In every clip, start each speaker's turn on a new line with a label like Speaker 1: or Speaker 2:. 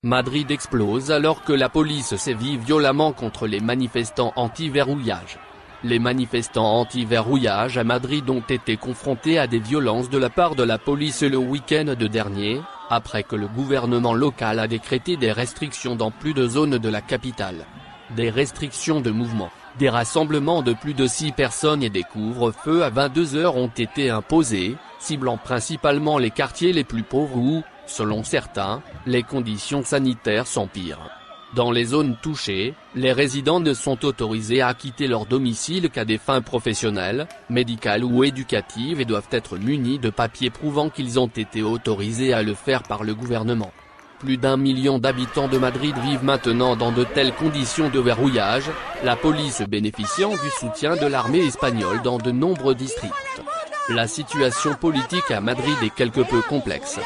Speaker 1: Madrid explose alors que la police sévit violemment contre les manifestants anti-verrouillage. Les manifestants anti-verrouillage à Madrid ont été confrontés à des violences de la part de la police le week-end dernier, après que le gouvernement local a décrété des restrictions dans plus de zones de la capitale. Des restrictions de mouvement, des rassemblements de plus de 6 personnes et des couvre-feux à 22 h ont été imposés, ciblant principalement les quartiers les plus pauvres où, selon certains, les conditions sanitaires s'empirent. Dans les zones touchées, les résidents ne sont autorisés à quitter leur domicile qu'à des fins professionnelles, médicales ou éducatives et doivent être munis de papiers prouvant qu'ils ont été autorisés à le faire par le gouvernement. Plus d'1 million d'habitants de Madrid vivent maintenant dans de telles conditions de verrouillage, la police bénéficiant du soutien de l'armée espagnole dans de nombreux districts. La situation politique à Madrid est quelque peu complexe.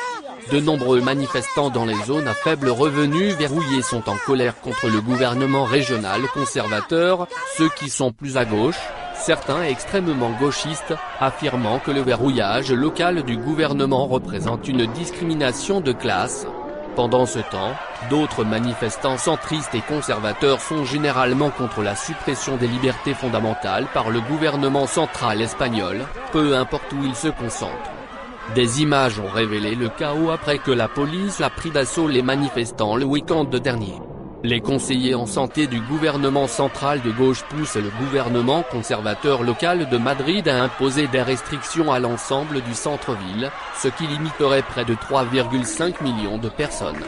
Speaker 1: De nombreux manifestants dans les zones à faible revenu verrouillées sont en colère contre le gouvernement régional conservateur, ceux qui sont plus à gauche, certains extrêmement gauchistes, affirmant que le verrouillage local du gouvernement représente une discrimination de classe. Pendant ce temps, d'autres manifestants centristes et conservateurs sont généralement contre la suppression des libertés fondamentales par le gouvernement central espagnol, peu importe où il se concentre. Des images ont révélé le chaos après que la police a pris d'assaut les manifestants le week-end dernier. Les conseillers en santé du gouvernement central de gauche poussent le gouvernement conservateur local de Madrid à imposer des restrictions à l'ensemble du centre-ville, ce qui limiterait près de 3,5 millions de personnes.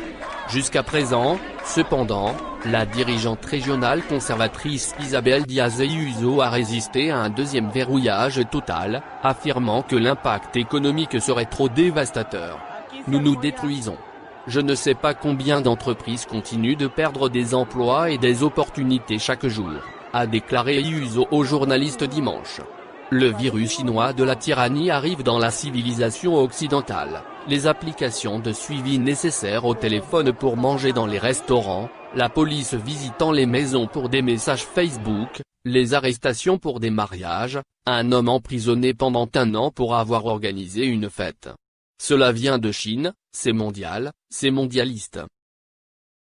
Speaker 1: Jusqu'à présent, cependant, la dirigeante régionale conservatrice Isabel Díaz Ayuso a résisté à un deuxième verrouillage total, affirmant que l'impact économique serait trop dévastateur. Nous nous détruisons. Je ne sais pas combien d'entreprises continuent de perdre des emplois et des opportunités chaque jour, a déclaré Ayuso aux journalistes dimanche. Le virus chinois de la tyrannie arrive dans la civilisation occidentale. Les applications de suivi nécessaires au téléphone pour manger dans les restaurants, la police visitant les maisons pour des messages Facebook, les arrestations pour des mariages, un homme emprisonné pendant 1 an pour avoir organisé une fête. Cela vient de Chine, c'est mondial, c'est mondialiste.